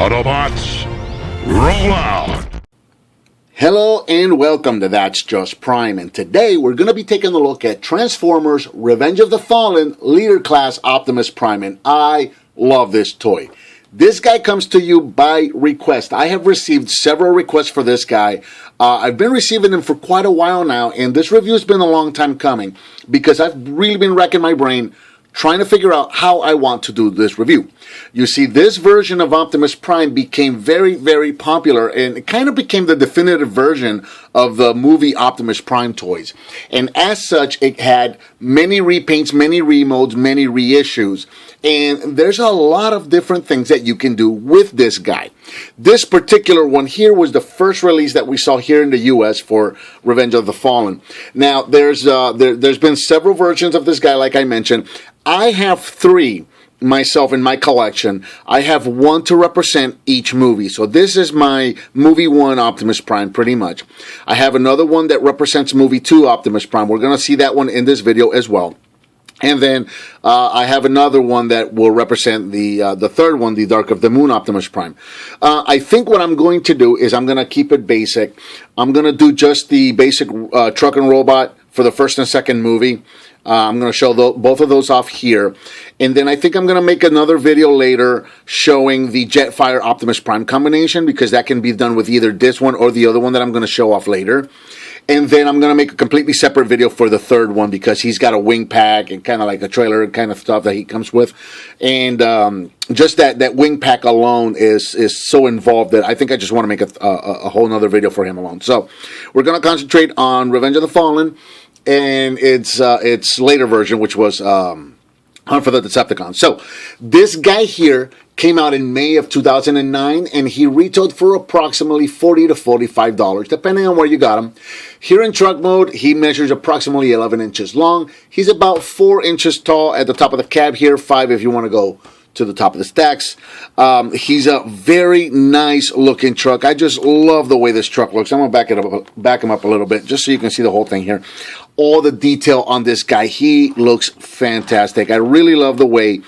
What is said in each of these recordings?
Autobots, roll out! Hello and welcome to That's Just Prime, and today we're going to be taking a look at Transformers Revenge of the Fallen Leader Class Optimus Prime, and I love this toy. This guy comes to you by request. I have received several requests for this guy. I've been receiving them for quite a while now, and this review has been a long time coming because I've really been racking my brain trying to figure out how I want to do this review. You see, this version of Optimus Prime became very, very popular, and it kind of became the definitive version of the movie Optimus Prime toys. And as such, it had many repaints, many remodes, many reissues. And there's a lot of different things that you can do with this guy. This particular one here was the first release that we saw here in the US for Revenge of the Fallen. Now, there's been several versions of this guy, like I mentioned. I have three myself in my collection. I have one to represent each movie. So this is my movie 1 Optimus Prime, pretty much. I have another one that represents movie 2 Optimus Prime. We're going to see that one in this video as well. And then I have another one that will represent the third one, the Dark of the Moon Optimus Prime. I think what I'm going to do is I'm going to keep it basic. I'm going to do just the basic truck and robot for the first and second movie. I'm going to show both of those off here. And then I think I'm going to make another video later showing the Jetfire Optimus Prime combination, because that can be done with either this one or the other one that I'm going to show off later. And then I'm going to make a completely separate video for the third one, because he's got a wing pack and kind of like a trailer kind of stuff that he comes with. And just that wing pack alone is so involved that I think I just want to make a whole nother video for him alone. So we're going to concentrate on Revenge of the Fallen and its later version, which was Hunt for the Decepticons. So this guy here came out in May of 2009, and he retailed for approximately $40 to $45, depending on where you got him. Here in truck mode, he measures approximately 11 inches long. He's about 4 inches tall at the top of the cab here, 5 if you want to go to the top of the stacks. He's a very nice looking truck. I just love the way this truck looks. I'm going to back him up a little bit just so you can see the whole thing here. All the detail on this guy, he looks fantastic. I really love the way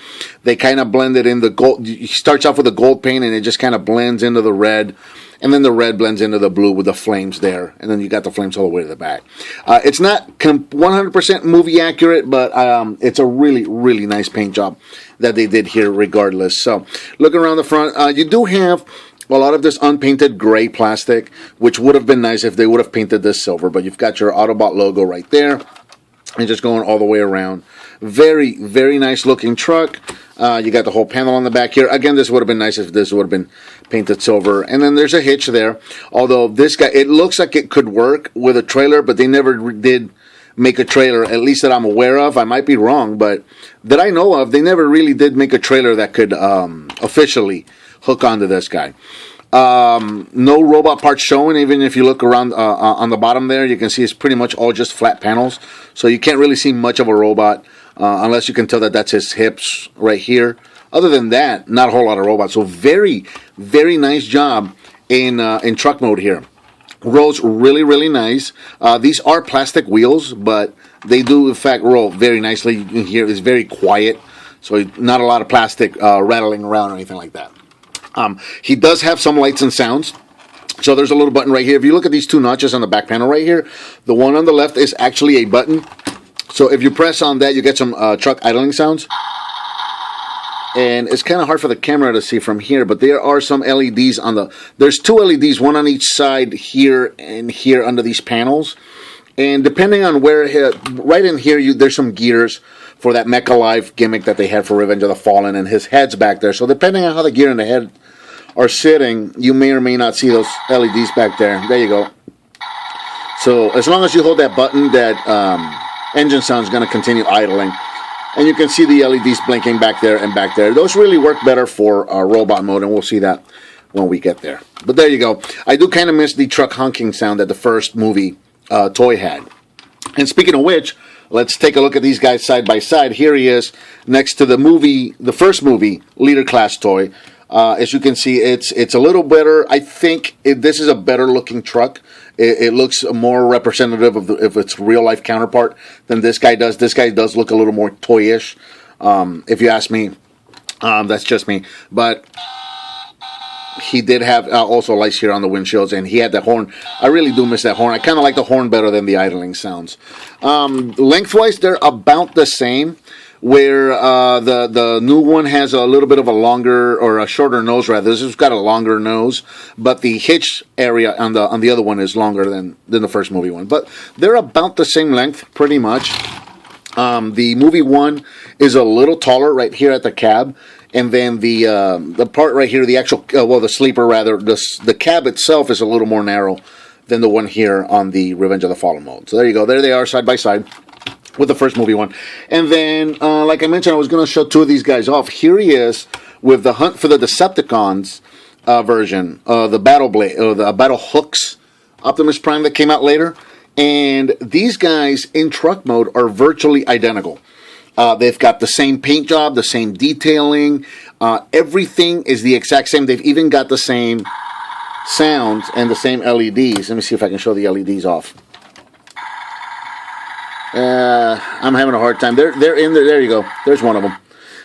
they kind of blended in the gold. He starts off with a gold paint, and it just kind of blends into the red, and then the red blends into the blue with the flames there, and then you got the flames all the way to the back. It's not 100% movie accurate, but it's a really, really nice paint job that they did here regardless. So looking around the front, you do have a lot of this unpainted gray plastic, which would have been nice if they would have painted this silver, but you've got your Autobot logo right there, and just going all the way around. Very, very nice looking truck. You got the whole panel on the back here. Again, this would have been nice if this would have been painted silver. And then there's a hitch there. Although this guy, it looks like it could work with a trailer, but they never did make a trailer, at least that I'm aware of. I might be wrong, but that I know of, they never really did make a trailer that could officially hook onto this guy. No robot parts showing. Even if you look around on the bottom there, you can see it's pretty much all just flat panels, so you can't really see much of a robot unless you can tell that that's his hips right here. Other than that, not a whole lot of robots. So very, very nice job in truck mode here. Rolls really, really nice. These are plastic wheels, but they do in fact roll very nicely. You can hear it's very quiet, so not a lot of plastic rattling around or anything like that. He does have some lights and sounds. So there's a little button right here. If you look at these two notches on the back panel right here, the one on the left is actually a button. So if you press on that, you get some truck idling sounds. And it's kind of hard for the camera to see from here, but there are some LEDs on the... There's two LEDs, one on each side here and here under these panels. And depending on where... Right in here, there's some gears for that Mecha Life gimmick that they had for Revenge of the Fallen, and his head's back there. So depending on how the gear and the head are sitting, you may or may not see those LEDs back there. There you go. So as long as you hold that button, that engine sound is going to continue idling. And you can see the LEDs blinking back there and back there. Those really work better for robot mode, and we'll see that when we get there. But there you go. I do kind of miss the truck honking sound that the first movie toy had. And speaking of which, let's take a look at these guys side by side. Here he is next to the first movie, Leader Class toy. As you can see, it's a little better. I think this is a better looking truck. It looks more representative of its real life counterpart than this guy does. This guy does look a little more toyish, if you ask me. That's just me. But he did have also lights here on the windshields, and he had that horn. I really do miss that horn. I kind of like the horn better than the idling sounds. Lengthwise, they're about the same. Where the new one has a little bit of a longer or a shorter nose, rather. This has got a longer nose, but the hitch area on the other one is longer than the first movie one. But they're about the same length, pretty much. The movie one is a little taller right here at the cab, and then the part right here, the actual the sleeper rather, the cab itself is a little more narrow than the one here on the Revenge of the Fallen mode. So there you go. There they are, side by side, with the first movie one. And then, like I mentioned, I was going to show two of these guys off. Here he is with the Hunt for the Decepticons version, the Battle Hooks Optimus Prime that came out later. And these guys in truck mode are virtually identical. They've got the same paint job, the same detailing. Everything is the exact same. They've even got the same sounds and the same LEDs. Let me see if I can show the LEDs off. I'm having a hard time. They're in there. There you go. There's one of them.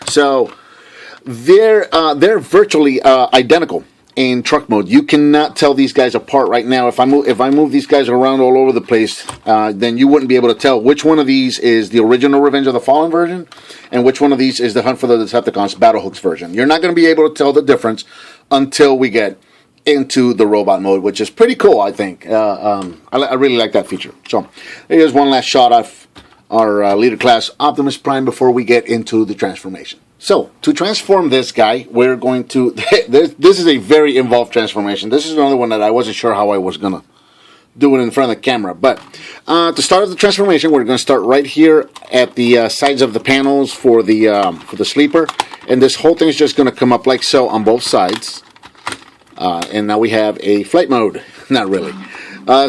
So they're virtually identical in truck mode. You cannot tell these guys apart right now. If I move these guys around all over the place, then you wouldn't be able to tell which one of these is the original Revenge of the Fallen version and which one of these is the Hunt for the Decepticons Battle Hooks version. You're not going to be able to tell the difference until we get into the robot mode, which is pretty cool, I think. I really like that feature. So here's one last shot of our Leader Class Optimus Prime before we get into the transformation. So to transform this guy, we're going to... this is a very involved transformation. This is another one that I wasn't sure how I was going to do it in front of the camera. But to start the transformation, we're going to start right here at the sides of the panels for the sleeper. And this whole thing is just going to come up like so on both sides. And now we have a flight mode. Not really.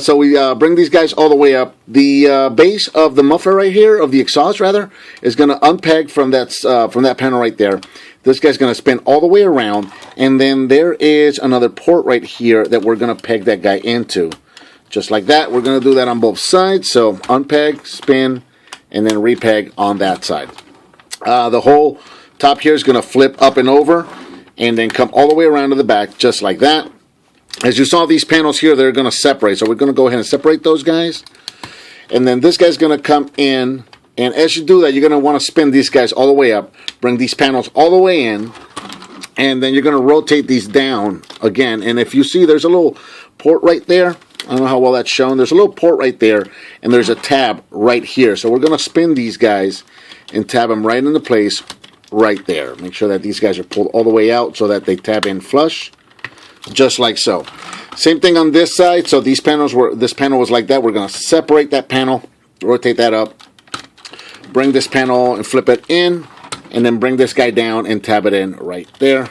So we bring these guys all the way up. The base of the muffler right here, of the exhaust rather, is going to unpeg from that panel right there. This guy's going to spin all the way around, and then there is another port right here that we're going to peg that guy into. Just like that. We're going to do that on both sides. So unpeg, spin, and then repeg on that side. The whole top here is going to flip up and over, and then come all the way around to the back, just like that. As you saw, these panels here, they're going to separate. So we're going to go ahead and separate those guys. And then this guy's going to come in. And as you do that, you're going to want to spin these guys all the way up. Bring these panels all the way in. And then you're going to rotate these down again. And if you see, there's a little port right there. I don't know how well that's shown. There's a little port right there. And there's a tab right here. So we're going to spin these guys and tab them right into place right there. Make sure that these guys are pulled all the way out so that they tab in flush. Just like so. Same thing on this side. So this panel was like that. We're going to separate that panel, rotate that up, bring this panel and flip it in, and then bring this guy down and tab it in right there.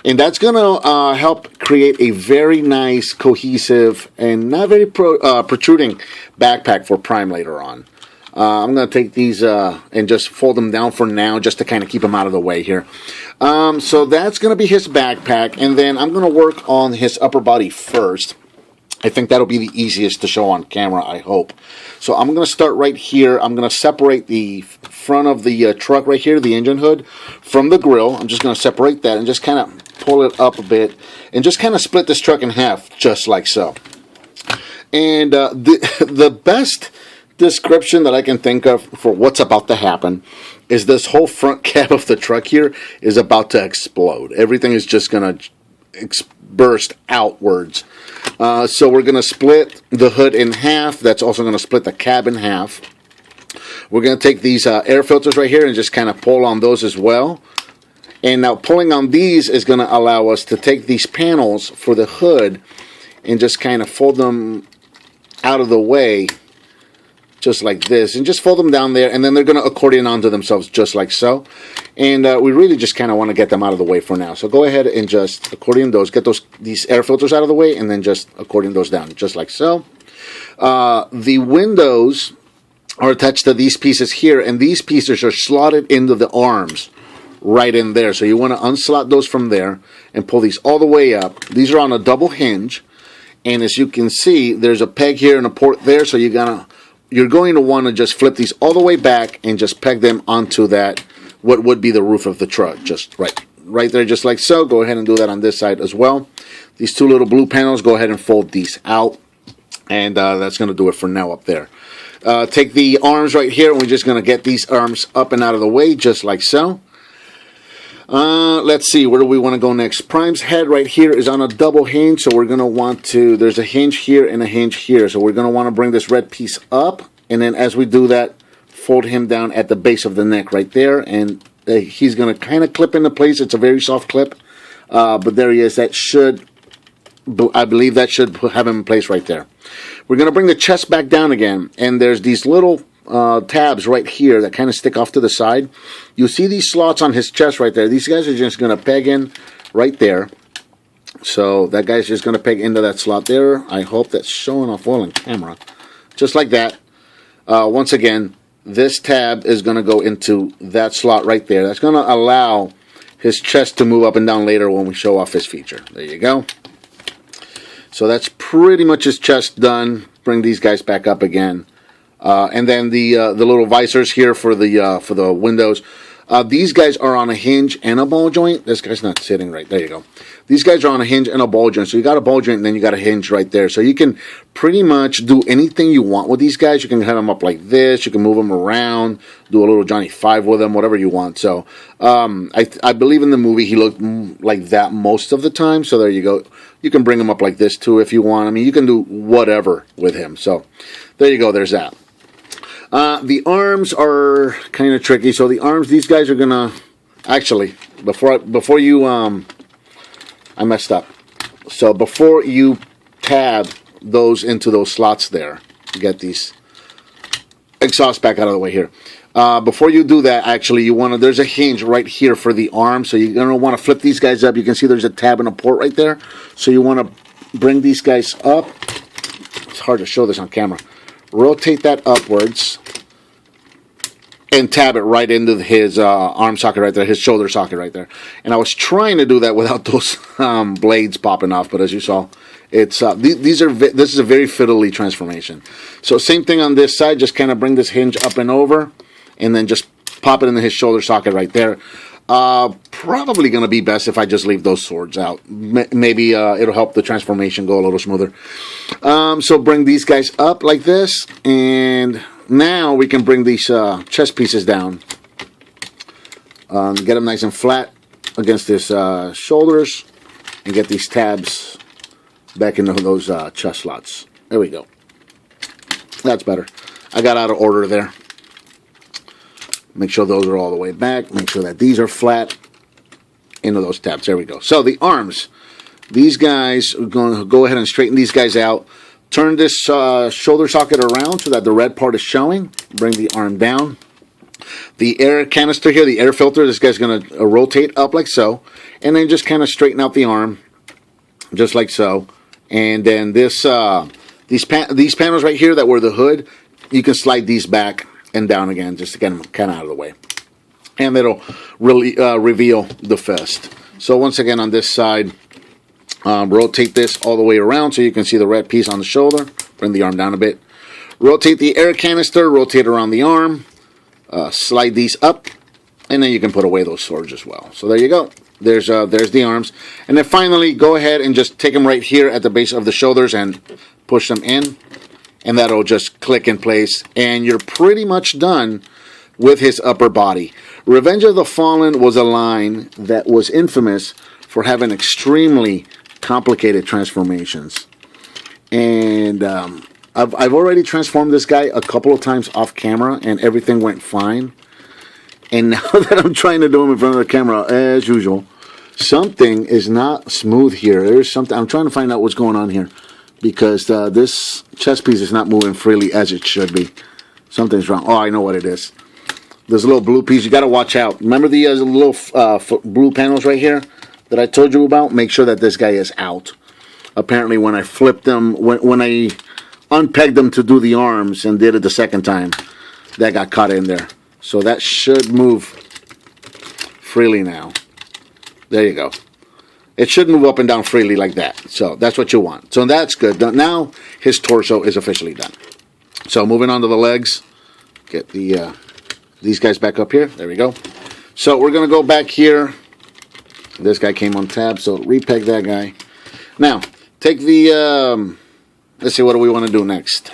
And that's going to help create a very nice, cohesive, and not very protruding backpack for Prime later on. I'm going to take these and just fold them down for now, just to kind of keep them out of the way here. So that's going to be his backpack, and then I'm going to work on his upper body first. I think that'll be the easiest to show on camera, I hope. So I'm going to start right here. I'm going to separate the front of the truck right here, the engine hood, from the grill. I'm just going to separate that and just kind of pull it up a bit and just kind of split this truck in half, just like so. And the best description that I can think of for what's about to happen is this whole front cab of the truck here is about to explode. Everything is just going to burst outwards. So we're going to split the hood in half. That's also going to split the cab in half. We're going to take these air filters right here and just kind of pull on those as well. And now pulling on these is going to allow us to take these panels for the hood and just kind of fold them out of the way, just like this, and just fold them down there, and then they're going to accordion onto themselves just like so. And we really just kind of want to get them out of the way for now. So go ahead and just accordion those, get these air filters out of the way, and then just accordion those down just like so. The windows are attached to these pieces here, and these pieces are slotted into the arms right in there. So you want to unslot those from there and pull these all the way up. These are on a double hinge, and as you can see, there's a peg here and a port there, so you're going to want to just flip these all the way back and just peg them onto that, what would be the roof of the truck, just right right there just like so. Go ahead and do that on this side as well. These two little blue panels, go ahead and fold these out. And that's going to do it for now up there. Take the arms right here, and we're just going to get these arms up and out of the way, just like so. Let's see, where do we want to go next? Prime's head right here is on a double hinge, so we're going to want to, there's a hinge here and a hinge here. So we're going to want to bring this red piece up, and then as we do that, fold him down at the base of the neck right there, and he's going to kind of clip into place. It's a very soft clip, but there he is. That should, I believe that should have him in place right there. We're going to bring the chest back down again, and there's these little tabs right here that kind of stick off to the side. You see these slots on his chest right there. These guys are just going to peg in right there. So that guy's just going to peg into that slot there. I hope that's showing off well on camera. Just like that. Once again, this tab is going to go into that slot right there. That's going to allow his chest to move up and down later when we show off his feature. There you go. So that's pretty much his chest done. Bring these guys back up again, and then the little visors here for the windows. These guys are on a hinge and a ball joint. This guy's not sitting right. There you go. These guys are on a hinge and a ball joint. So you got a ball joint and then you got a hinge right there. So you can pretty much do anything you want with these guys. You can head them up like this. You can move them around. Do a little Johnny 5 with them. Whatever you want. So I believe in the movie he looked like that most of the time. So there you go. You can bring him up like this too if you want. I mean, you can do whatever with him. So there you go. There's that. The arms are kind of tricky. So the arms, these guys are gonna actually before you I messed up. So before you tab those into those slots there, get these exhaust back out of the way here. Before you do that, actually, you want to. There's a hinge right here for the arm, so you're gonna want to flip these guys up. You can see there's a tab and a port right there. So you want to bring these guys up. It's hard to show this on camera. Rotate that upwards and tab it right into his arm socket right there, his shoulder socket right there. And I was trying to do that without those blades popping off, but as you saw, it's this is a very fiddly transformation. So same thing on this side, just kind of bring this hinge up and over, and then just pop it into his shoulder socket right there. Probably going to be best if I just leave those swords out. Maybe it'll help the transformation go a little smoother. So bring these guys up like this, and now we can bring these chest pieces down. Get them nice and flat against his shoulders, and get these tabs back into those chest slots. There we go. That's better. I got out of order there. Make sure those are all the way back. Make sure that these are flat into those tabs. There we go. So the arms. These guys, we're going to go ahead and straighten these guys out. Turn this shoulder socket around so that the red part is showing. Bring the arm down. The air canister here, the air filter, this guy's going to rotate up like so. And then just kind of straighten out the arm. Just like so. And then this these panels right here that were the hood, you can slide these back and down again, just to get them kind of out of the way. And it'll really reveal the fist. So once again on this side, rotate this all the way around so you can see the red piece on the shoulder. Bring the arm down a bit. Rotate the air canister, rotate around the arm. Slide these up, and then you can put away those swords as well. So there you go. There's the arms. And then finally, go ahead and just take them right here at the base of the shoulders and push them in. And that'll just click in place, and you're pretty much done with his upper body. Revenge of the Fallen was a line that was infamous for having extremely complicated transformations. And I've already transformed this guy a couple of times off camera, and everything went fine. And now that I'm trying to do him in front of the camera, as usual, something is not smooth here. There's something. I'm trying to find out what's going on here, because this chest piece is not moving freely as it should be. Something's wrong. Oh, I know what it is. There's a little blue piece. You got to watch out. Remember the little blue panels right here that I told you about? Make sure that this guy is out. Apparently, when I flipped them, when I unpegged them to do the arms and did it the second time, that got caught in there. So that should move freely now. There you go. It should move up and down freely like that. So that's what you want. So that's good. Now his torso is officially done. So moving on to the legs. Get these guys back up here. There we go. So we're going to go back here This guy came on tab, so repeg that guy. Now, take the, let's see, what do we want to do next?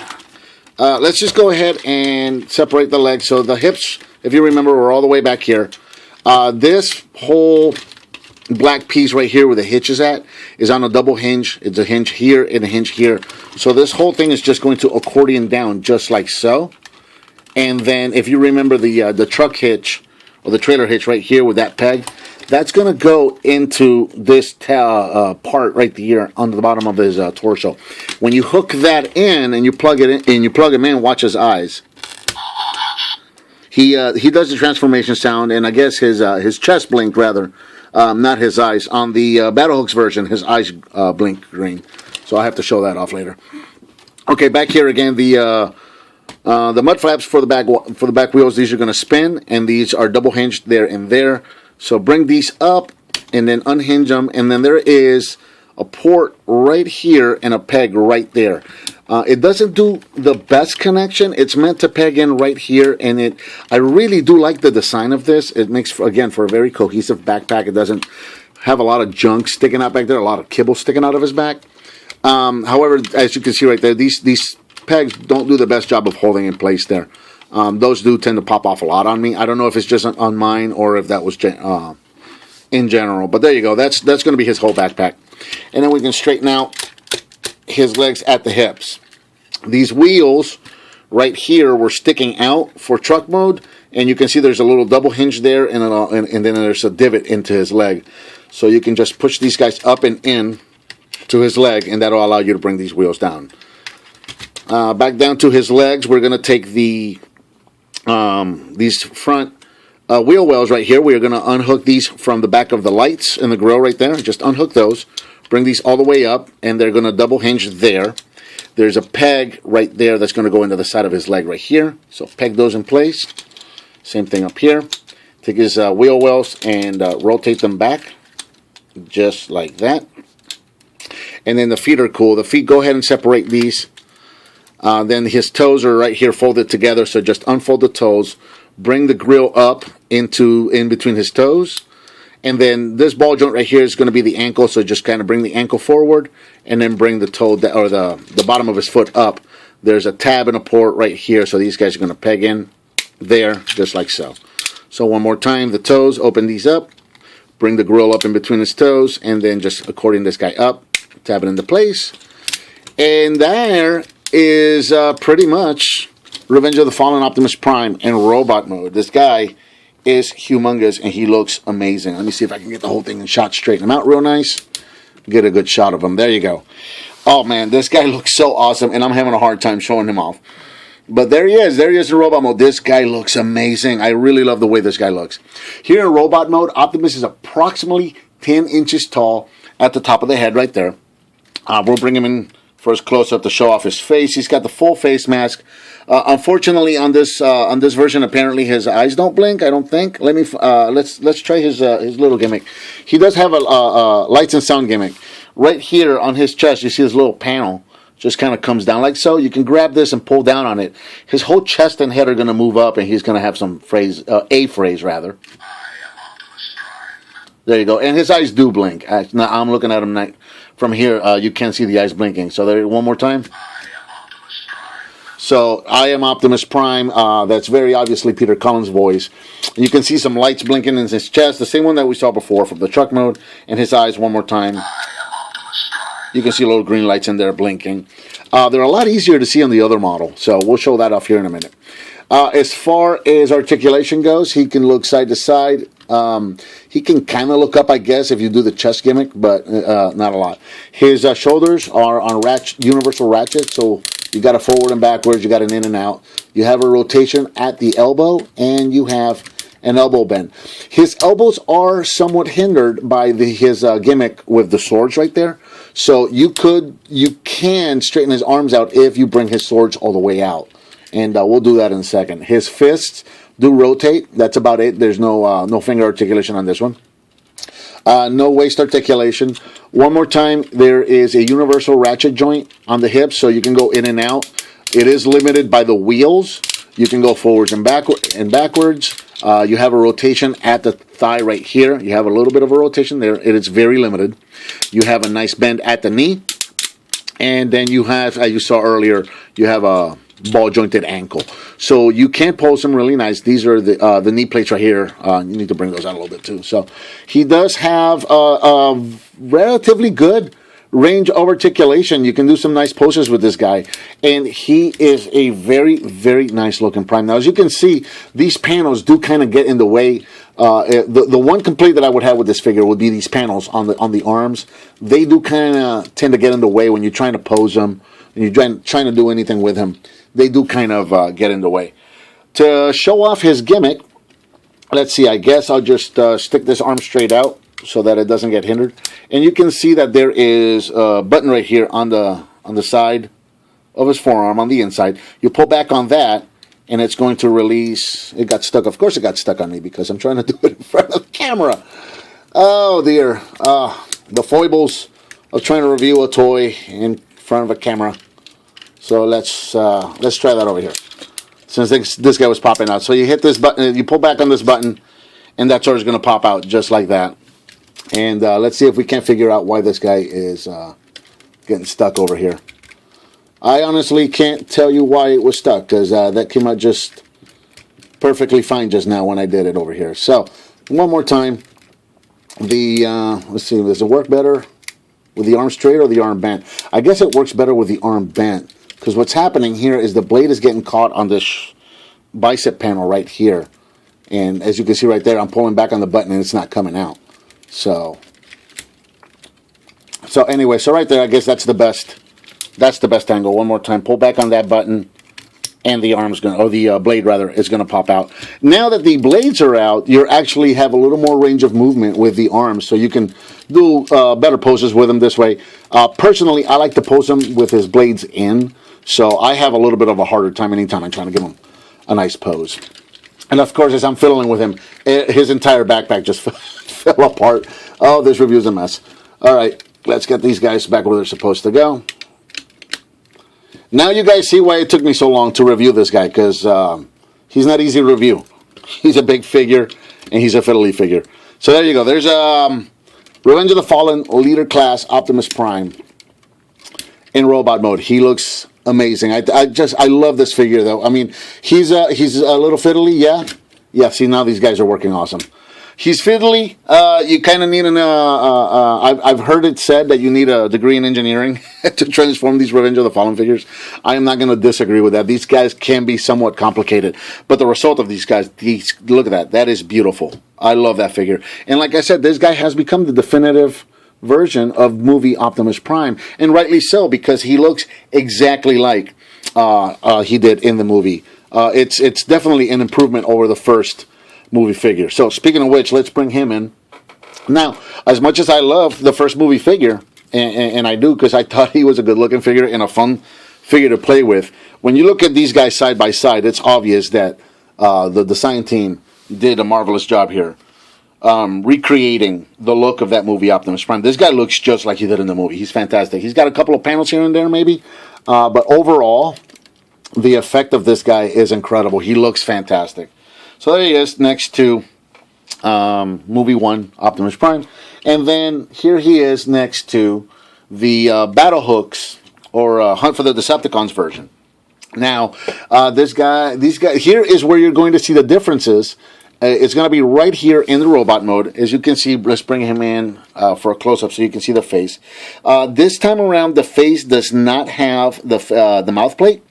Let's just go ahead and separate the legs. So the hips, if you remember, were all the way back here. This whole black piece right here where the hitch is at is on a double hinge. It's a hinge here and a hinge here. So this whole thing is just going to accordion down just like so. And then if you remember the truck hitch or the trailer hitch right here with that peg, that's going to go into this part right here on the bottom of his torso. When you hook that in and you plug it in and you plug him in, watch his eyes. He does the transformation sound, and I guess his chest blinked rather, not his eyes. On the Battlehooks version, his eyes blink green. So I have to show that off later. Okay, back here again, the mud flaps for the back wheels. These are going to spin, and these are double hinged there and there. So bring these up and then unhinge them, and then there is a port right here and a peg right there. It doesn't do the best connection. It's meant to peg in right here, and I really do like the design of this. It makes, again, for a very cohesive backpack. It doesn't have a lot of junk sticking out back there, a lot of kibble sticking out of his back. However, as you can see right there, these pegs don't do the best job of holding in place there. Those do tend to pop off a lot on me. I don't know if it's just on mine or if that was in general. But there you go. That's going to be his whole backpack. And then we can straighten out his legs at the hips. These wheels right here were sticking out for truck mode. And you can see there's a little double hinge there and then there's a divot into his leg. So you can just push these guys up and in to his leg, and that'll allow you to bring these wheels down. Back down to his legs, we're going to take these front wheel wells right here. We are going to unhook these from the back of the lights in the grill right there. Just unhook those. Bring these all the way up, and they're going to double hinge there. There's a peg right there that's going to go into the side of his leg right here. So peg those in place. Same thing up here. Take his wheel wells and rotate them back. Just like that. And then the feet are cool. The feet, go ahead and separate these. Then his toes are right here folded together, so just unfold the toes, bring the grill up in between his toes, and then this ball joint right here is going to be the ankle, so just kind of bring the ankle forward, and then bring the toe, or the bottom of his foot up. There's a tab and a port right here, so these guys are going to peg in there, just like so. So one more time, the toes, open these up, bring the grill up in between his toes, and then just accordion this guy up, tab it into place, and there is pretty much Revenge of the Fallen Optimus Prime in robot mode. This guy is humongous, and he looks amazing. Let me see if I can get the whole thing in shot, straighten him out real nice, get a good shot of him. There you go. Oh man, this guy looks so awesome, and I'm having a hard time showing him off. But there he is in robot mode. This guy looks amazing. I really love the way this guy looks. Here in robot mode, Optimus is approximately 10 inches tall at the top of the head right there. We'll bring him in first close-up to show off his face. He's got the full face mask. Unfortunately, on this version, apparently his eyes don't blink. I don't think. Let's try his little gimmick. He does have a lights and sound gimmick right here on his chest. You see his little panel just kind of comes down like so. You can grab this and pull down on it. His whole chest and head are going to move up, and he's going to have some phrase, a phrase rather. There you go. And his eyes do blink. Now I'm looking at him from here. You can see the eyes blinking. So there, one more time. So I am Optimus Prime. That's very obviously Peter Cullen's voice. You can see some lights blinking in his chest, the same one that we saw before from the truck mode. And his eyes one more time. You can see little green lights in there blinking. They're a lot easier to see on the other model, so we'll show that off here in a minute. As far as articulation goes, he can look side to side. He can kind of look up, I guess, if you do the chest gimmick, but not a lot. His shoulders are on universal ratchet, so you got a forward and backwards, you got an in and out. You have a rotation at the elbow, and you have an elbow bend. His elbows are somewhat hindered by his gimmick with the swords right there. So you can straighten his arms out if you bring his swords all the way out. And we'll do that in a second. His fists do rotate. That's about it. There's no finger articulation on this one. No waist articulation. One more time, there is a universal ratchet joint on the hips, so you can go in and out. It is limited by the wheels. You can go forwards and backwards. You have a rotation at the thigh right here. You have a little bit of a rotation there. It is very limited. You have a nice bend at the knee. And then you have, as you saw earlier, you have a ball jointed ankle. So you can pose them really nice. These are the knee plates right here. You need to bring those out a little bit too. So he does have a relatively good range of articulation. You can do some nice poses with this guy, and he is a very, very nice looking Prime. Now, as you can see, these panels do kind of get in the way. The one complaint that I would have with this figure would be these panels on the arms. They do kind of tend to get in the way when you're trying to pose him and you're trying to do anything with him. They do kind of get in the way. To show off his gimmick, let's see, I guess I'll just stick this arm straight out so that it doesn't get hindered. And you can see that there is a button right here on the side of his forearm, on the inside. You pull back on that, and it's going to release. It got stuck. Of course it got stuck on me because I'm trying to do it in front of the camera. Oh, dear. The foibles of trying to review a toy in front of a camera. So let's try that over here. Since this guy was popping out. So you hit this button, you pull back on this button, and that sword is going to pop out just like that. And let's see if we can't figure out why this guy is getting stuck over here. I honestly can't tell you why it was stuck, because that came out just perfectly fine just now when I did it over here. So, one more time. Let's see, does it work better with the arm straight or the arm bent? I guess it works better with the arm bent, because what's happening here is the blade is getting caught on this bicep panel right here. And as you can see right there, I'm pulling back on the button and it's not coming out. So anyway, so right there, I guess that's the best angle. One more time, pull back on that button, and the arm's gonna, or the blade rather, is gonna pop out. Now that the blades are out, you actually have a little more range of movement with the arms, so you can do better poses with them this way. Personally, I like to pose them with his blades in, so I have a little bit of a harder time anytime I'm trying to give him a nice pose. And of course, as I'm fiddling with him, his entire backpack just fell apart. Oh, this review's a mess. All right, let's get these guys back where they're supposed to go. Now you guys see why it took me so long to review this guy, because he's not easy to review. He's a big figure, and he's a fiddly figure. So there you go. There's Revenge of the Fallen Leader Class Optimus Prime in robot mode. He looks amazing. I love this figure though. I mean, he's a little fiddly, yeah. See, now these guys are working awesome. He's fiddly. You kind of need an. I've heard it said that you need a degree in engineering to transform these Revenge of the Fallen figures. I am not going to disagree with that. These guys can be somewhat complicated, but the result of these guys, look at that. That is beautiful. I love that figure. And like I said, this guy has become the definitive version of movie Optimus Prime, and rightly so, because he looks exactly like he did in the movie. It's definitely an improvement over the first movie figure. So speaking of which, let's bring him in. Now, as much as I love the first movie figure, and I do because I thought he was a good looking figure and a fun figure to play with, when you look at these guys side by side, it's obvious that the design team did a marvelous job here. Recreating the look of that movie Optimus Prime. This guy looks just like he did in the movie. He's fantastic. He's got a couple of panels here and there maybe, but overall the effect of this guy is incredible. He looks fantastic. So there he is next to movie 1 Optimus Prime, and then here he is next to the Battle Hooks or Hunt for the Decepticons version. Now these guys here is where you're going to see the differences. It's going to be right here in the robot mode. As you can see, let's bring him in for a close-up so you can see the face. This time around, the face does not have the mouth plate.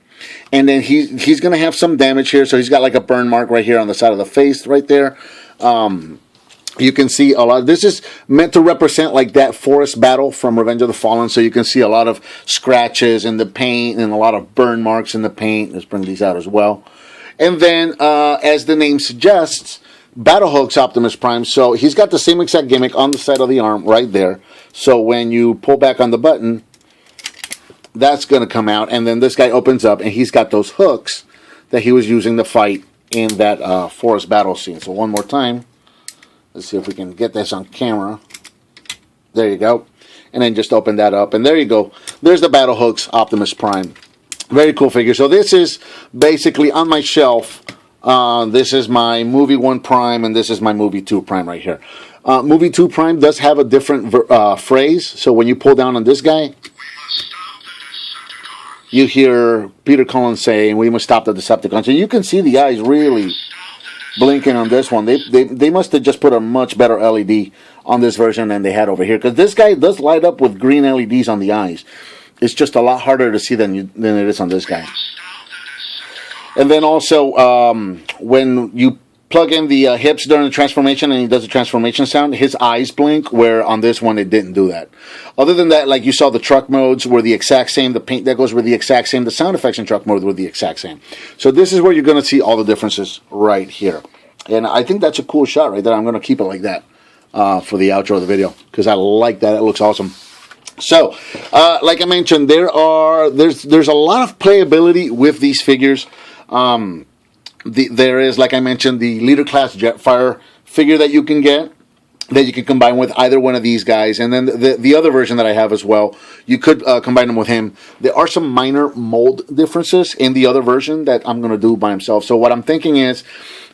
And then he's going to have some damage here. So he's got like a burn mark right here on the side of the face right there. You can see a lot. This is meant to represent like that forest battle from Revenge of the Fallen. So you can see a lot of scratches in the paint and a lot of burn marks in the paint. Let's bring these out as well. And then, as the name suggests, Battle Hooks Optimus Prime. So he's got the same exact gimmick on the side of the arm right there. So when you pull back on the button, that's going to come out. And then this guy opens up, and he's got those hooks that he was using to fight in that forest battle scene. So one more time. Let's see if we can get this on camera. There you go. And then just open that up. And there you go. There's the Battle Hooks Optimus Prime. Very cool figure. So this is basically on my shelf. This is my Movie 1 Prime, and this is my Movie 2 Prime right here. Movie 2 Prime does have a different phrase. So when you pull down on this guy, you hear Peter Cullen saying, "We must stop the Decepticons." And you can see the eyes really blinking on this one. They must have just put a much better LED on this version than they had over here, because this guy does light up with green LEDs on the eyes. It's just a lot harder to see than it is on this guy. And then also, when you plug in the hips during the transformation and he does the transformation sound, his eyes blink, where on this one it didn't do that. Other than that, like you saw, the truck modes were the exact same, the paint deckos were the exact same, the sound effects in truck mode were the exact same. So this is where you're going to see all the differences right here. And I think that's a cool shot right there. I'm going to keep it like that for the outro of the video, because I like that. It looks awesome. So, like I mentioned, there's a lot of playability with these figures. There is, like I mentioned, the Leader Class Jetfire figure that you can get, that you can combine with either one of these guys. And then the other version that I have as well, you could combine them with him. There are some minor mold differences in the other version that I'm going to do by himself. So what I'm thinking is,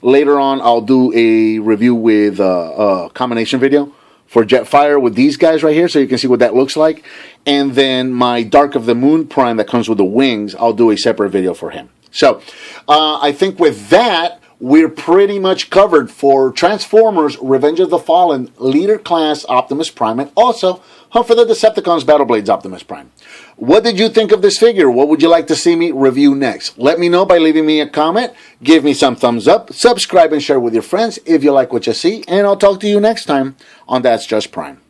later on, I'll do a review with a combination video for Jetfire with these guys right here, so you can see what that looks like. And then my Dark of the Moon Prime that comes with the wings, I'll do a separate video for him. So, I think with that, we're pretty much covered for Transformers Revenge of the Fallen Leader Class Optimus Prime, and also Hunt for the Decepticons Battle Blades Optimus Prime. What did you think of this figure? What would you like to see me review next? Let me know by leaving me a comment. Give me some thumbs up. Subscribe and share with your friends if you like what you see. And I'll talk to you next time on That's Just Prime.